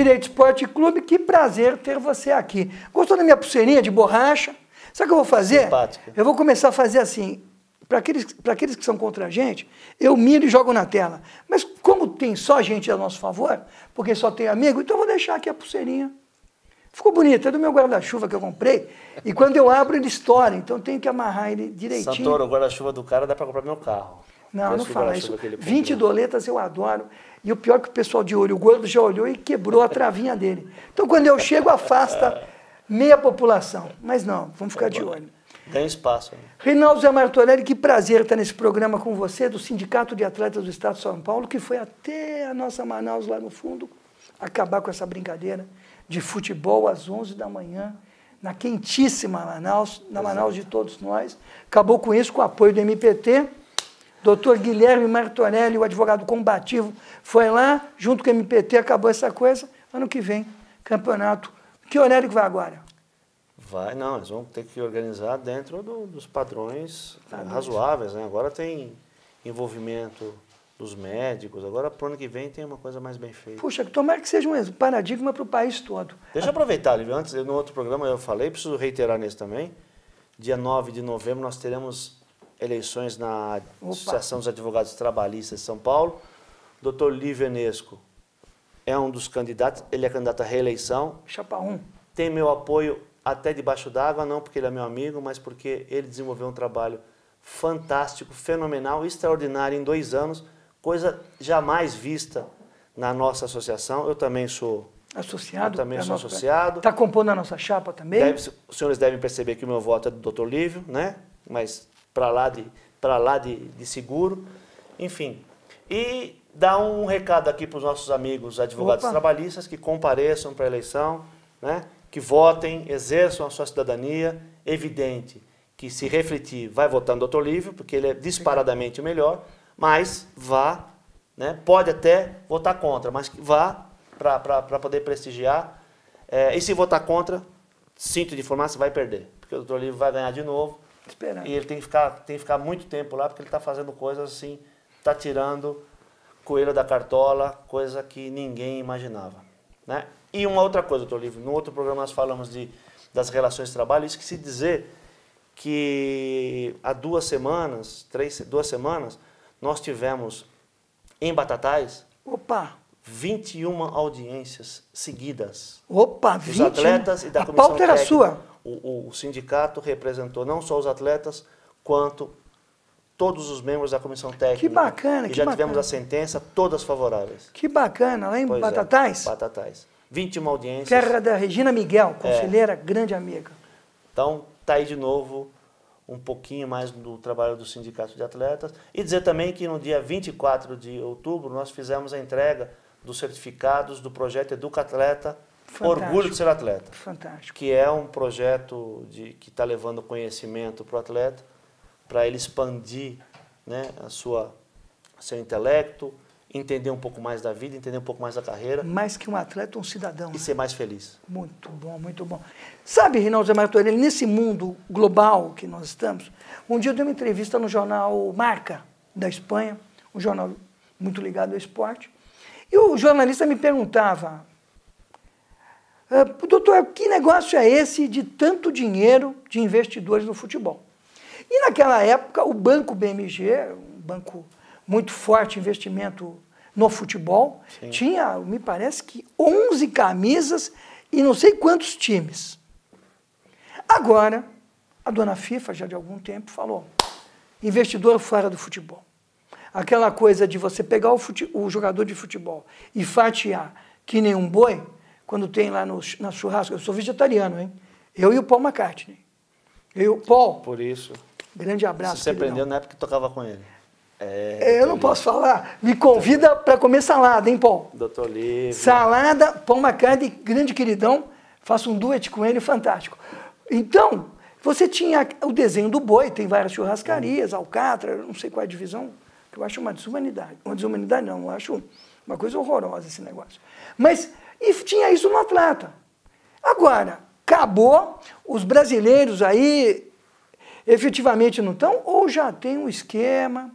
Direito Esporte Clube, que prazer ter você aqui. Gostou da minha pulseirinha de borracha? Sabe o que eu vou fazer? Simpática. Eu vou começar a fazer assim, para aqueles que são contra a gente, eu miro e jogo na tela. Mas como tem só gente a nosso favor, porque só tem amigo, então eu vou deixar aqui a pulseirinha. Ficou bonito, é do meu guarda-chuva que eu comprei, e quando eu abro ele estoura, então tem que amarrar ele direitinho. Santoro, o guarda-chuva do cara dá para comprar meu carro. Não, não fala isso. 20 doletas eu adoro. E o pior é que o pessoal de olho gordo já olhou e quebrou a travinha dele. Então, quando eu chego, afasta meia população. Mas não, vamos ficar de olho. Ganha espaço. Né? Reinaldo Zé Martorelli, que prazer estar nesse programa com você, do Sindicato de Atletas do Estado de São Paulo, que foi até a nossa Manaus, lá no fundo, acabar com essa brincadeira de futebol às 11 da manhã, na quentíssima Manaus, na Manaus de todos nós. Acabou com isso, com o apoio do MPT. Doutor Guilherme Martorelli, o advogado combativo, foi lá, junto com o MPT, acabou essa coisa. Ano que vem, campeonato. Que horário que vai agora? Vai, não, eles vão ter que organizar dentro dos padrões razoáveis, né? Agora tem envolvimento dos médicos, agora para o ano que vem tem uma coisa mais bem feita. Puxa, tomara que seja um paradigma para o país todo. Deixa eu aproveitar, Lívia, antes, no outro programa eu falei, preciso reiterar nesse também, dia 9 de novembro nós teremos eleições na Associação dos Advogados Trabalhistas de São Paulo. O doutor Lívio Enesco é um dos candidatos, ele é candidato à reeleição. Chapa 1. Tem meu apoio até debaixo d'água, não porque ele é meu amigo, mas porque ele desenvolveu um trabalho fantástico, fenomenal, extraordinário em 2 anos, coisa jamais vista na nossa associação. Eu também sou associado. Eu também sou associado. Está compondo a nossa chapa também? Os senhores devem perceber que o meu voto é do doutor Lívio, né? Mas para lá de seguro, enfim. E dá um recado aqui para os nossos amigos advogados trabalhistas que compareçam para a eleição, né? Que votem, exerçam a sua cidadania. Evidente que, se refletir, vai votar no doutor Lívio, porque ele é disparadamente o melhor, mas vá, né? Pode até votar contra, mas vá para poder prestigiar. E se votar contra, sinto de informar, você vai perder, porque o doutor Lívio vai ganhar de novo. Esperando. E ele tem que ficar muito tempo lá, porque ele está fazendo coisas assim, está tirando coelho da cartola, coisa que ninguém imaginava. Né? E uma outra coisa, doutor Lívio, no outro programa nós falamos das relações de trabalho, isso que se dizer que há 2 semanas, 2 semanas, nós tivemos em Batatais 21 audiências seguidas. Opa, dos atletas e da comissão técnica. A pauta era sua. O sindicato representou não só os atletas, quanto todos os membros da comissão técnica. Que bacana, e já tivemos a sentença, todas favoráveis. Que bacana, lá em Batatais? Batatais. 21 audiências. Terra da Regina Miguel, conselheira, grande amiga. Então, está aí de novo um pouquinho mais do trabalho do Sindicato de Atletas. E dizer também que no dia 24 de outubro nós fizemos a entrega dos certificados do projeto Educatleta, Orgulho de Ser Atleta. Fantástico. Que é um projeto que está levando conhecimento para o atleta, para ele expandir, né, seu intelecto, entender um pouco mais da vida, entender um pouco mais da carreira. Mais que um atleta, um cidadão. E ser mais feliz. Muito bom, muito bom. Sabe, Reinaldo Zé Martorelli, nesse mundo global que nós estamos, um dia eu dei uma entrevista no jornal Marca, da Espanha, um jornal muito ligado ao esporte, e o jornalista me perguntava: doutor, que negócio é esse de tanto dinheiro de investidores no futebol? E naquela época, o Banco BMG, um banco muito forte, investimento no futebol, sim, tinha, me parece que 11 camisas e não sei quantos times. Agora, a dona FIFA, já de algum tempo, falou: investidor fora do futebol. Aquela coisa de você pegar o jogador de futebol e fatiar que nem um boi, quando tem lá na churrasca. Eu sou vegetariano, hein? Eu e o Paul McCartney. Paul. Por isso. Grande abraço. Você aprendeu na época que tocava com ele. Eu não posso falar. Me convida para comer salada, hein, Paul? Doutor Lívio. Salada, Paul McCartney, grande queridão. Faço um duet com ele, fantástico. Então, você tinha o desenho do boi, tem várias churrascarias, Alcatra, não sei qual é a divisão, que eu acho uma desumanidade. Uma desumanidade não, eu acho uma coisa horrorosa esse negócio. Mas, e tinha isso no atleta. Agora, acabou, os brasileiros aí efetivamente não estão, ou já tem um esquema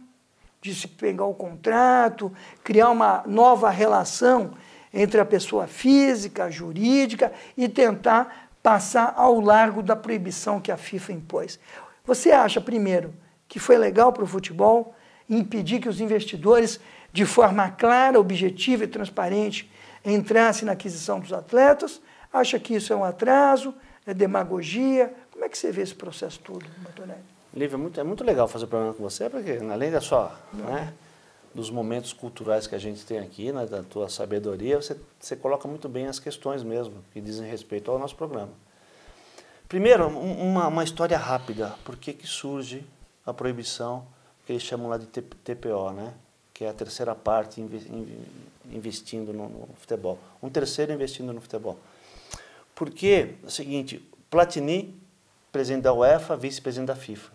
de se pegar o contrato, criar uma nova relação entre a pessoa física, a jurídica, e tentar passar ao largo da proibição que a FIFA impôs. Você acha, primeiro, que foi legal para o futebol impedir que os investidores, de forma clara, objetiva e transparente, entrassem na aquisição dos atletas? Acha que isso é um atraso, é demagogia? Como é que você vê esse processo todo, Martorelli? Lívia, é muito legal fazer o programa com você, porque além da sua, né, dos momentos culturais que a gente tem aqui, né, da tua sabedoria, você coloca muito bem as questões mesmo, que dizem respeito ao nosso programa. Primeiro, uma história rápida. Por que surge a proibição, que eles chamam lá de TPO, né? Que é a terceira parte investindo no futebol. Um terceiro investindo no futebol. Porque, é o seguinte, Platini, presidente da UEFA, vice-presidente da FIFA,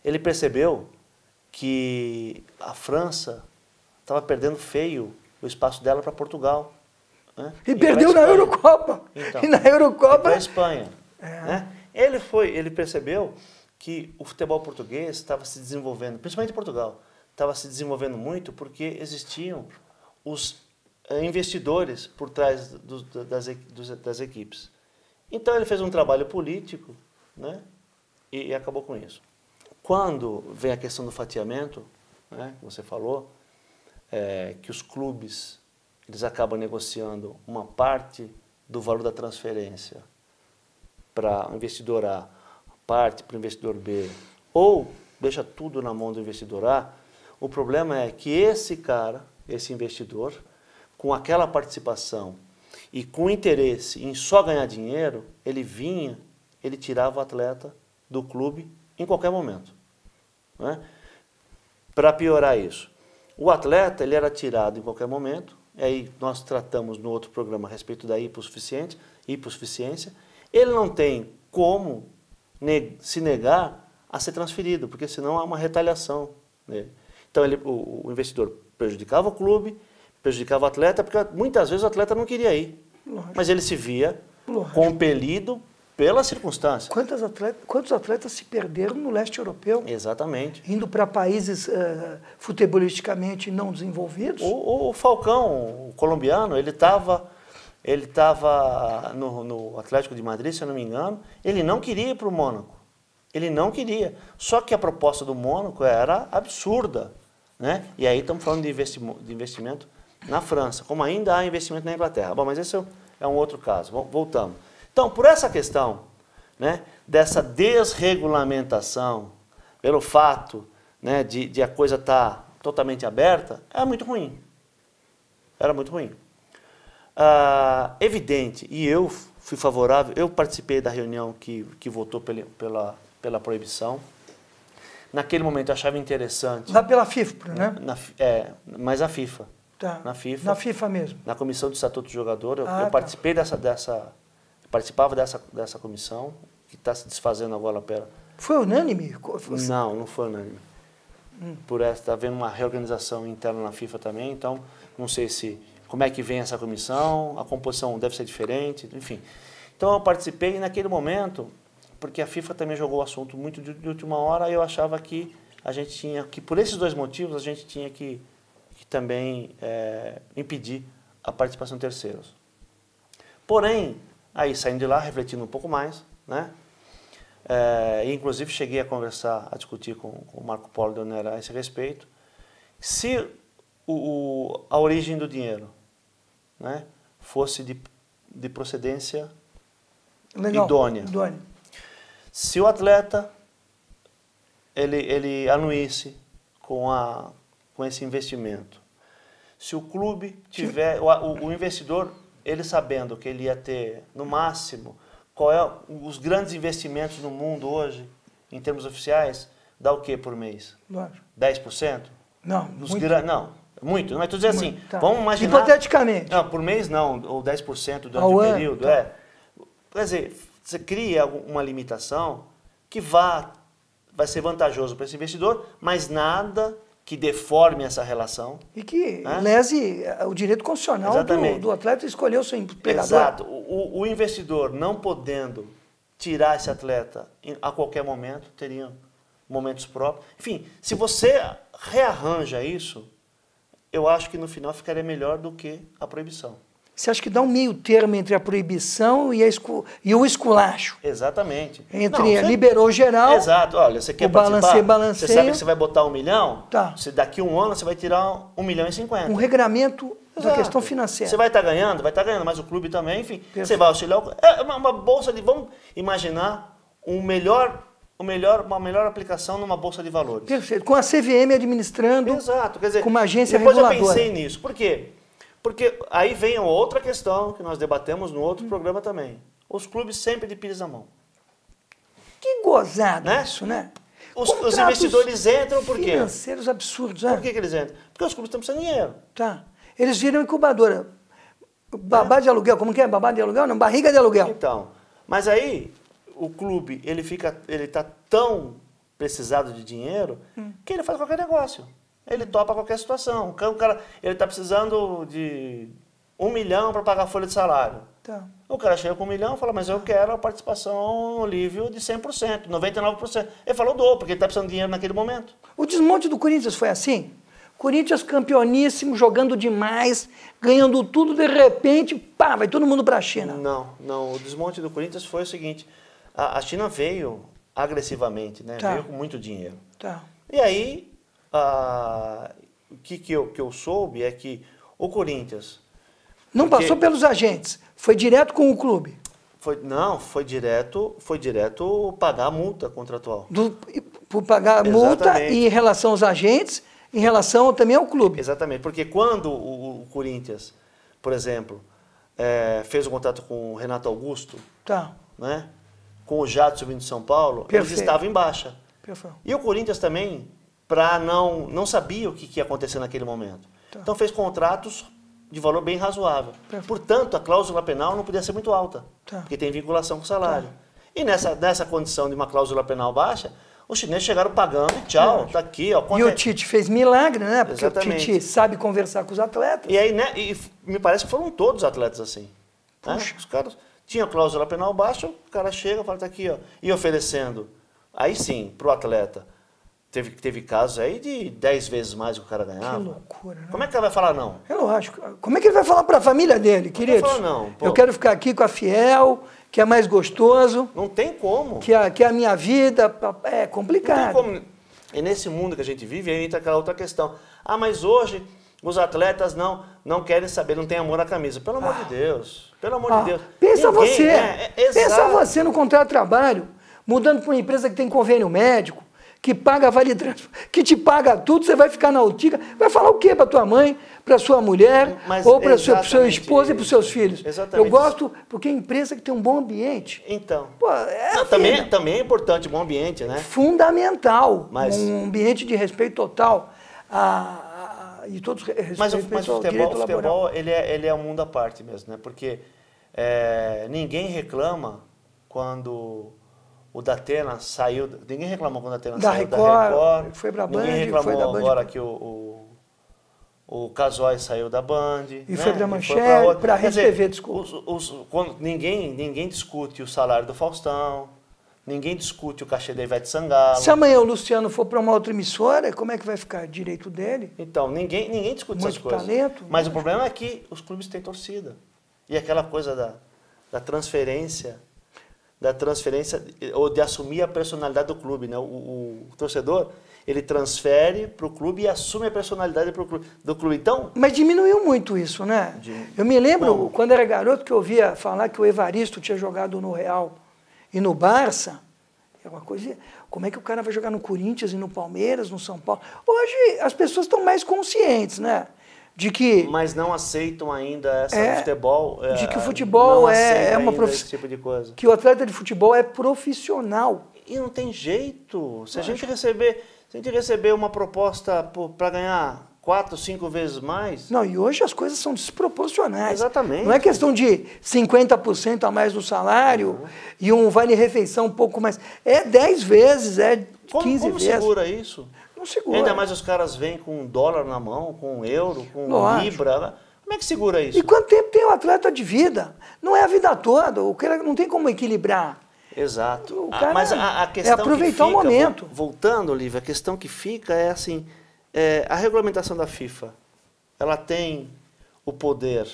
ele percebeu que a França estava perdendo feio o espaço dela para Portugal. Né? E perdeu na Eurocopa. Então, e na Eurocopa... para a Espanha. Né? Ele percebeu que o futebol português estava se desenvolvendo, principalmente em Portugal, estava se desenvolvendo muito porque existiam os investidores por trás das equipes. Então ele fez um trabalho político, né? E acabou com isso. Quando vem a questão do fatiamento, né, que você falou, que os clubes eles acabam negociando uma parte do valor da transferência para o investidor A, parte para o investidor B, ou deixa tudo na mão do investidor A, o problema é que esse cara, esse investidor, com aquela participação e com interesse em só ganhar dinheiro, ele tirava o atleta do clube em qualquer momento. Né? Para piorar isso, o atleta ele era tirado em qualquer momento, e aí nós tratamos no outro programa a respeito da hipossuficiência, ele não tem como se negar a ser transferido, porque senão há uma retaliação nele. Então o investidor prejudicava o clube, prejudicava o atleta, porque muitas vezes o atleta não queria ir, mas ele se via compelido pela circunstância. Quantos atletas se perderam no leste europeu? Exatamente. Indo para países futebolisticamente não desenvolvidos? O Falcão, o colombiano, ele estava no Atlético de Madrid, se eu não me engano, ele não queria ir para o Mônaco. Ele não queria. Só que a proposta do Mônaco era absurda. Né? E aí estamos falando de investimento na França, como ainda há investimento na Inglaterra. Bom, mas esse é um outro caso. Voltamos. Então, por essa questão, né, dessa desregulamentação, pelo fato, né, de a coisa estar totalmente aberta, era muito ruim. Era muito ruim. Evidente, e eu fui favorável, eu participei da reunião que votou pela proibição. Naquele momento eu achava interessante. Lá pela FIFA, né? Mas a FIFA. Tá. Na FIFA. Na FIFA mesmo. Na comissão de estatuto do jogador, eu participei participava dessa comissão, que está se desfazendo agora pela... Foi unânime? Não foi unânime. Por essa, está havendo uma reorganização interna na FIFA também, então não sei como é que vem essa comissão, a composição deve ser diferente, enfim. Então eu participei e naquele momento, porque a FIFA também jogou o assunto muito de última hora, eu achava que a gente tinha que, por esses dois motivos, a gente tinha que também impedir a participação de terceiros. Porém, aí saindo de lá, refletindo um pouco mais, né? E inclusive cheguei a conversar, a discutir com o Marco Polo Deonera a esse respeito, se a origem do dinheiro, né, fosse de procedência idônea. Se o atleta ele anuísse com esse investimento, se o clube tiver, o investidor, ele sabendo que ele ia ter, no máximo, os grandes investimentos no mundo hoje, em termos oficiais, dá o que por mês? Lógico. 10%? Não, muito. Não é tudo dizer assim, tá. Vamos imaginar... Hipoteticamente. Não, por mês não, ou 10% durante o período. Tá. Quer dizer, você cria uma limitação que vai ser vantajoso para esse investidor, mas nada que deforme essa relação. E que lese o direito constitucional do atleta escolher o seu empregador. Exato. O investidor não podendo tirar esse atleta a qualquer momento, teria momentos próprios. Enfim, se você rearranja isso, eu acho que no final ficaria melhor do que a proibição. Você acha que dá um meio termo entre a proibição e o esculacho? Exatamente. Entre liberou geral, exato. Olha, você quer participar? Você sabe que você vai botar 1 milhão? Tá. Se daqui 1 ano você vai tirar 1,50 milhão. Um regramento da questão financeira. Você vai estar ganhando, mas o clube também, enfim. Perfeito. Você vai auxiliar. É uma bolsa de... Vamos imaginar uma melhor aplicação numa bolsa de valores. Perfeito. Com a CVM administrando. Exato. Quer dizer, com uma agência depois reguladora. Eu pensei nisso. Por quê? Porque aí vem outra questão que nós debatemos no outro programa também. Os clubes sempre de pires na mão. Que gozado isso, né? Os investidores entram por quê? Financeiros absurdos, né? Por que eles entram? Porque os clubes estão precisando de dinheiro. Tá. Eles viram incubadora. Babá de aluguel, como que é? Babá de aluguel? Não, barriga de aluguel. Então, mas aí o clube, ele está tão precisado de dinheiro que ele faz qualquer negócio. Ele topa qualquer situação. O cara, ele está precisando de 1 milhão para pagar a folha de salário. Tá. O cara chega com 1 milhão e fala, mas eu quero a participação no Lívio de 100%, 99%. Ele falou, dou, porque ele está precisando de dinheiro naquele momento. O desmonte do Corinthians foi assim? Corinthians campeoníssimo, jogando demais, ganhando tudo, de repente, pá, vai todo mundo para a China. Não. O desmonte do Corinthians foi o seguinte, a China veio agressivamente, né? Tá. Veio com muito dinheiro. Tá. E aí, o que eu soube é que o Corinthians... Não passou pelos agentes, foi direto com o clube. Foi direto pagar a multa contratual. Por pagar a multa e em relação aos agentes, em relação também ao clube. Exatamente, porque quando o Corinthians, por exemplo, fez um contrato com o Renato Augusto, né, com o Jadson vindo de São Paulo, eles estavam em baixa. Perfeito. E o Corinthians também, não sabia o que ia acontecer naquele momento. Tá. Então fez contratos de valor bem razoável. Perfeito. Portanto, a cláusula penal não podia ser muito alta, porque tem vinculação com o salário. E nessa condição de uma cláusula penal baixa, os chineses chegaram pagando e tchau, tá aqui. Ó, e o Tite fez milagre, né? Porque exatamente. O Tite sabe conversar com os atletas. E aí, né, me parece que foram todos os atletas assim. Né? Os caras tinham cláusula penal baixa, o cara chega e fala, tá aqui, ó. E oferecendo, aí sim, pro atleta. Teve casos aí de 10 vezes mais do que o cara ganhava. Que loucura, né? Como é que ele vai falar não? É lógico. Como é que ele vai falar para a família dele, queridos? Não vai falar não. Pô. Eu quero ficar aqui com a Fiel, que é mais gostoso. Não tem como. Que é a minha vida. É complicado. Não tem como. E nesse mundo que a gente vive, aí entra aquela outra questão. Mas hoje os atletas não querem saber, não tem amor à camisa. Pelo amor de Deus. Pelo amor de Deus. Pensa você. Pensa você no contrato de trabalho, mudando para uma empresa que tem convênio médico, que paga vale transporte, que te paga tudo, você vai ficar na Utica, vai falar o quê para tua mãe, para sua mulher, ou para sua esposa e para os seus filhos? Exatamente. Eu gosto porque é empresa que tem um bom ambiente. Então. Pô, também é importante um bom ambiente, né? Fundamental. Um ambiente de respeito total e todos mas o futebol ele é um mundo à parte mesmo, né? Porque ninguém reclama quando o Datena saiu... Ninguém reclamou quando o Datena saiu da Record. Foi para a Band. Ninguém reclamou agora que o Casói saiu da Band. E foi para a Manchete, para a Rede TV, desculpa. Ninguém discute o salário do Faustão, ninguém discute o cachê da Ivete Sangalo. Se amanhã o Luciano for para uma outra emissora, como é que vai ficar? Direito dele? Então, ninguém discute essas coisas. Muito talento. Mas o problema é que os clubes têm torcida. E aquela coisa da transferência ou de assumir a personalidade do clube, né? O torcedor, ele transfere para o clube e assume a personalidade do clube. Então, mas diminuiu muito isso, né? Eu me lembro, quando era garoto, que eu ouvia falar que o Evaristo tinha jogado no Real e no Barça. É uma coisa... Como é que o cara vai jogar no Corinthians e no Palmeiras, no São Paulo? Hoje as pessoas estão mais conscientes, né? De que... Mas não aceitam ainda futebol. De que o futebol é uma profissão. Esse tipo de coisa. Que o atleta de futebol é profissional. E não tem jeito. Se a gente receber uma proposta para ganhar 4, 5 vezes mais... Não, e hoje as coisas são desproporcionais. Exatamente. Não é questão de 50% a mais do salário e um vale-refeição um pouco mais. É 10 vezes, 15 vezes. Como segura isso? Não segura. Ainda mais os caras vêm com dólar na mão, com euro, com libra. Como é que segura isso? E quanto tempo tem o atleta de vida? Não é a vida toda. O cara não tem como equilibrar. Exato. Mas a questão é aproveitar o momento. Voltando, Olívia, a questão que fica é assim, a regulamentação da FIFA. ela tem o poder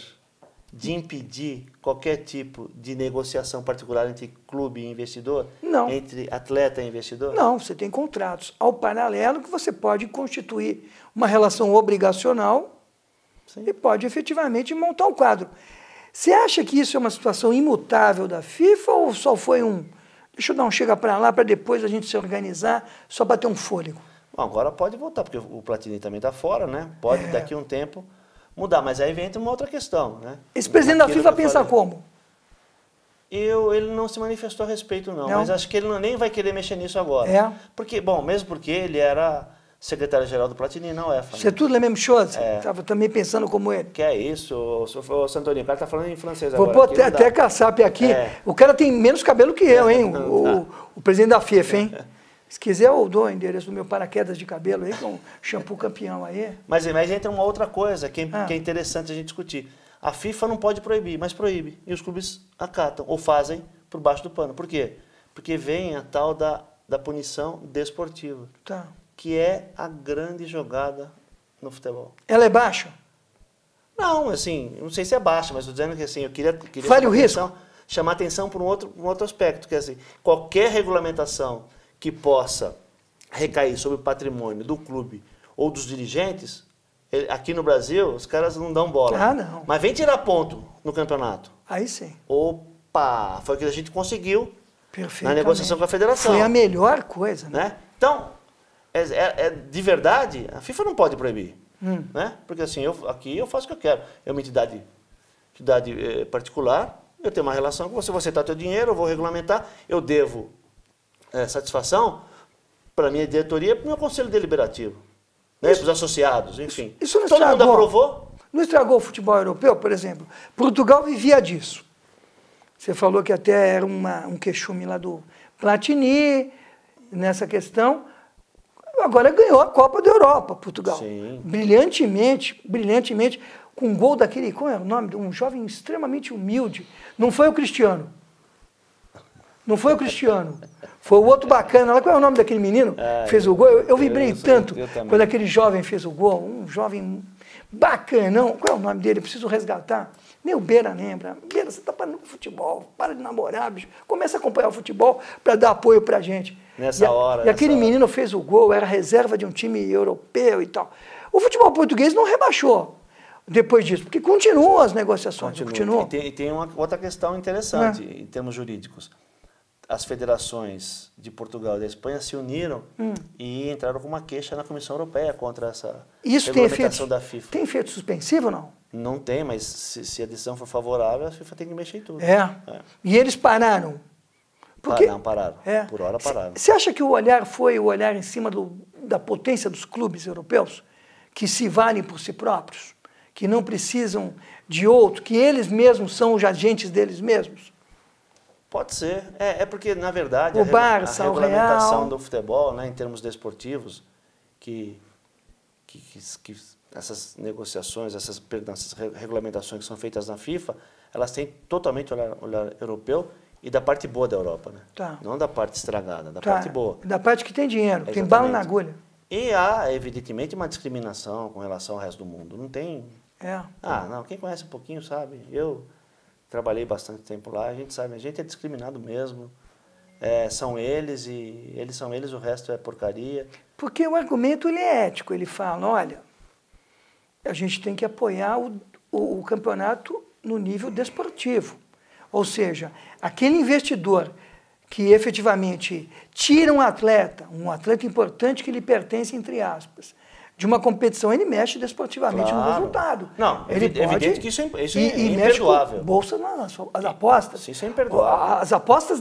de impedir qualquer tipo de negociação particular entre clube e investidor? Não. Entre atleta e investidor? Não, você tem contratos ao paralelo que você pode constituir uma relação obrigacional. Sim. E pode efetivamente montar o quadro. Você acha que isso é uma situação imutável da FIFA ou só foi deixa eu dar um chega para lá para depois a gente se organizar só para ter um fôlego? Bom, agora pode voltar, porque o Platini também está fora, né? Pode daqui a um tempo mudar, mas aí entra uma outra questão, né? Esse presidente da FIFA pensa como? Ele não se manifestou a respeito, não, mas acho que ele nem vai querer mexer nisso agora. Porque, mesmo porque ele era secretário-geral do Platini na UEFA. Você tudo é mesmo chose? Estava também pensando como ele. Que é isso, o Santoninho, o cara está falando em francês agora. Vou pôr até caçap aqui. O cara tem menos cabelo que eu, hein? O presidente da FIFA, hein? Se quiser, eu dou o endereço do meu paraquedas de cabelo aí, com shampoo campeão aí. Mas entra uma outra coisa que é interessante a gente discutir. A FIFA não pode proibir, mas proíbe. E os clubes acatam, ou fazem por baixo do pano. Por quê? Porque vem a tal da punição desportiva. Tá. Que é a grande jogada no futebol. Ela é baixa? Não, assim, não sei se é baixa, mas estou dizendo que assim, eu queria vale o risco? Chamar atenção para um outro aspecto, que é assim, qualquer regulamentação que possa recair sobre o patrimônio do clube ou dos dirigentes, aqui no Brasil, os caras não dão bola. Ah, não. Mas vem tirar ponto no campeonato. Aí sim. Opa, foi o que a gente conseguiu na negociação com a federação. Foi a melhor coisa, né? Então, de verdade, a FIFA não pode proibir. Né? Porque assim, aqui eu faço o que eu quero. É uma entidade particular, eu tenho uma relação com você está teu dinheiro, eu vou regulamentar, eu devo satisfação para a minha diretoria e para o meu conselho deliberativo. Né? Para os associados, enfim. Isso não todo mundo aprovou? Não estragou o futebol europeu, por exemplo? Portugal vivia disso. Você falou que até era um queixume lá do Platini, nessa questão. Agora ganhou a Copa da Europa, Portugal. Sim. Brilhantemente, com um gol daquele, como é o nome? De um jovem extremamente humilde. Não foi o Cristiano. Não foi o Cristiano. Foi o outro bacana. Qual é o nome daquele menino que fez o gol? Eu vibrei tanto quando aquele jovem fez o gol. Um jovem bacanão. Qual é o nome dele? Eu preciso resgatar. Nem o Beira lembra. Beira, você está parando com o futebol. Para de namorar, bicho. Começa a acompanhar o futebol para dar apoio para a gente. E aquele menino fez o gol, era reserva de um time europeu e tal. O futebol português não rebaixou depois disso, porque continuam as negociações. Continuam. E tem uma outra questão interessante em termos jurídicos. As federações de Portugal e da Espanha se uniram e entraram com uma queixa na Comissão Europeia contra essa regulamentação da FIFA. Tem efeito suspensivo ou não? Não tem, mas se a decisão for favorável, a FIFA tem que mexer em tudo. E eles pararam. Não, pararam. Por hora pararam. Você acha que o olhar foi o olhar em cima da potência dos clubes europeus, que se valem por si próprios, que não precisam de outro, que eles mesmos são os agentes deles mesmos? Pode ser. É porque, na verdade, o Barça, a regulamentação do futebol, né, em termos desportivos, que essas negociações, essas regulamentações que são feitas na FIFA, elas têm totalmente olhar europeu e da parte boa da Europa, né? Não da parte estragada, da parte boa. Da parte que tem dinheiro, tem bala na agulha. E há, evidentemente, uma discriminação com relação ao resto do mundo. Não tem... não, quem conhece um pouquinho sabe. Eu trabalhei bastante tempo lá, a gente sabe, a gente é discriminado mesmo. São eles e eles são eles, o resto é porcaria. Porque o argumento ele é ético, ele fala, olha, a gente tem que apoiar o campeonato no nível desportivo. Ou seja, aquele investidor que efetivamente tira um atleta importante que lhe pertence, entre aspas, de uma competição, ele mexe desportivamente no resultado. Não, ele evidente que isso é imperdoável. mexe com bolsa nas apostas. Isso é imperdoável. As apostas,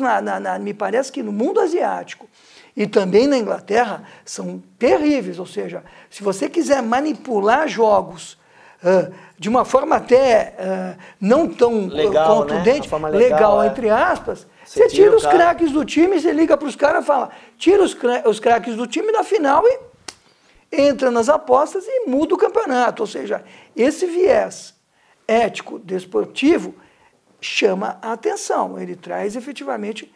me parece que no mundo asiático e também na Inglaterra são terríveis. Ou seja, se você quiser manipular jogos de uma forma até não tão contundente, né? legal entre aspas, você tira os craques do time, você liga para os caras e fala, tira os craques do time da final e entra nas apostas e muda o campeonato. Ou seja, esse viés ético desportivo chama a atenção. Ele traz efetivamente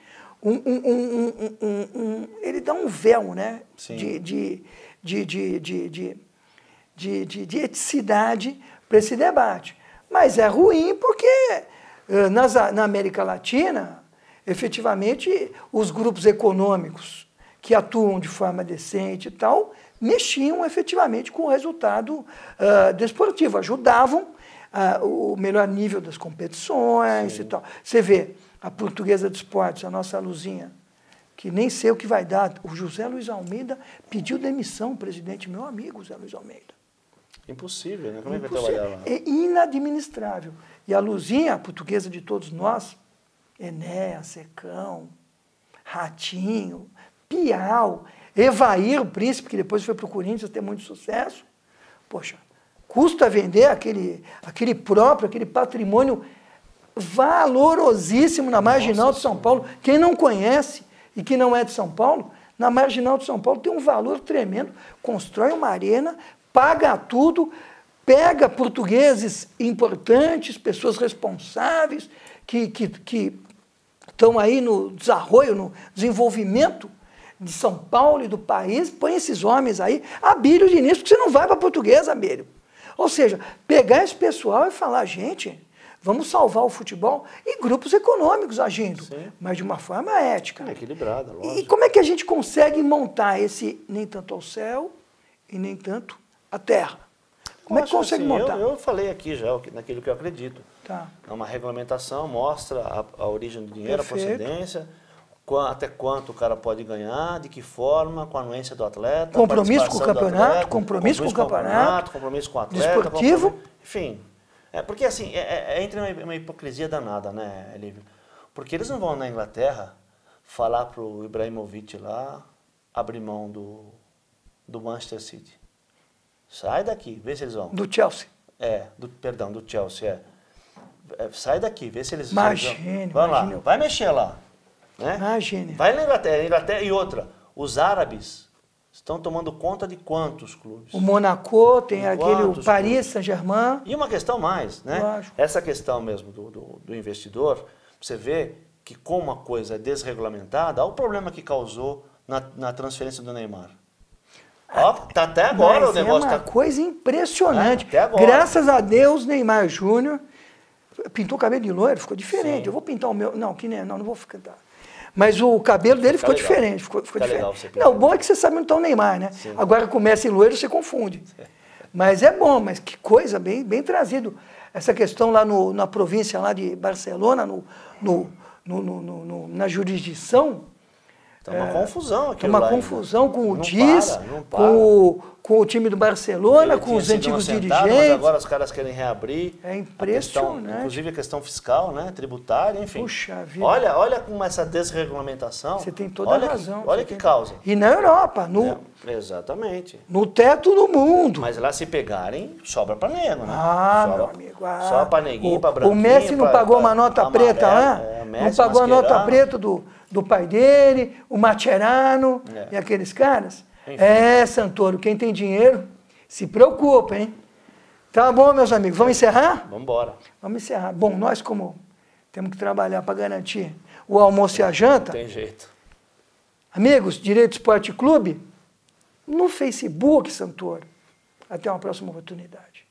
ele dá um véu, né? de eticidade para esse debate. Mas é ruim porque na América Latina, efetivamente, os grupos econômicos que atuam de forma decente e tal, mexiam efetivamente com o resultado desportivo, ajudavam o melhor nível das competições. Sim. E tal. Você vê, a Portuguesa de Esportes, a nossa Luzinha, que nem sei o que vai dar, o José Luiz Almeida pediu demissão, o presidente, meu amigo José Luiz Almeida. Impossível, né? Como é que vai trabalhar lá? É inadministrável. E a Luzinha, a portuguesa de todos nós, Enéas, Secão, Ratinho, Piau, Evair, o príncipe, que depois foi para o Corinthians ter muito sucesso. Poxa, custa vender aquele patrimônio valorosíssimo na Marginal de São Paulo. Quem não conhece e que não é de São Paulo, na Marginal de São Paulo tem um valor tremendo. Constrói uma arena, paga tudo, pega portugueses importantes, pessoas responsáveis, que estão aí no desarrollo, no desenvolvimento de São Paulo e do país, põe esses homens aí, Abílio Diniz, porque você não vai para a Portuguesa, Abílio. Ou seja, pegar esse pessoal e falar, gente, vamos salvar o futebol, e grupos econômicos agindo, sim, mas de uma forma ética. Equilibrada, lógico. E como é que a gente consegue montar esse nem tanto ao céu e nem tanto à terra? Como é que consegue montar? Eu falei aqui já, naquilo que eu acredito. Tá. É uma regulamentação, mostra a origem do dinheiro, perfeito, a procedência, até quanto o cara pode ganhar, de que forma, com a anuência do atleta, compromisso com o campeonato, compromisso com o campeonato, compromisso com o atleta, desportivo. Enfim, porque assim, entra uma hipocrisia danada, né, Elívio? Porque eles não vão na Inglaterra falar para o Ibrahimovic lá abrir mão do Manchester City. Sai daqui, vê se eles vão. Do Chelsea. Do Chelsea, sai daqui, vê se eles vão. Imagine, vai lá, vai mexer lá. Né? Imagine. Vai na Inglaterra, e outra, os árabes estão tomando conta de quantos clubes? O Monaco, tem o Paris Saint-Germain. E uma questão mais, né? Lógico. Essa questão mesmo do investidor, você vê que como uma coisa é desregulamentada, olha o problema que causou na transferência do Neymar. Ó, tá até agora o negócio. É uma coisa impressionante. Até agora. Graças a Deus, Neymar Júnior pintou o cabelo de loiro, ficou diferente. Sim. Eu vou pintar o meu. Não, não vou pintar. Mas o cabelo dele ficou legal. Diferente. Ficou diferente. Legal você não, o bom é que você sabe onde está o Neymar, né? Sim. Agora começa em loiro, você confunde. Mas é bom, mas que coisa, bem trazido. Essa questão lá na província lá de Barcelona, na jurisdição. Tá uma confusão aqui. Tá uma confusão com o DIS, com o time do Barcelona, com os antigos dirigentes. Mas agora os caras querem reabrir. É impressionante. Inclusive a questão fiscal, né, tributária, enfim. Puxa vida. Olha como essa desregulamentação. Você tem toda a razão. Olha que causa. E na Europa, exatamente. No teto do mundo. Mas lá se pegarem, sobra para nego, né? Meu amigo. Só para neguinho, para branquinho. O Messi não pagou uma nota preta lá? Não pagou a nota preta do pai dele, o Mascherano e aqueles caras? Enfim. Santoro, quem tem dinheiro, se preocupa, hein? Tá bom, meus amigos, vamos encerrar? Vamos embora. Vamos encerrar. Bom, nós como temos que trabalhar para garantir o almoço e a janta. Não tem jeito. Amigos, Direito Esporte Clube, no Facebook, Santoro. Até uma próxima oportunidade.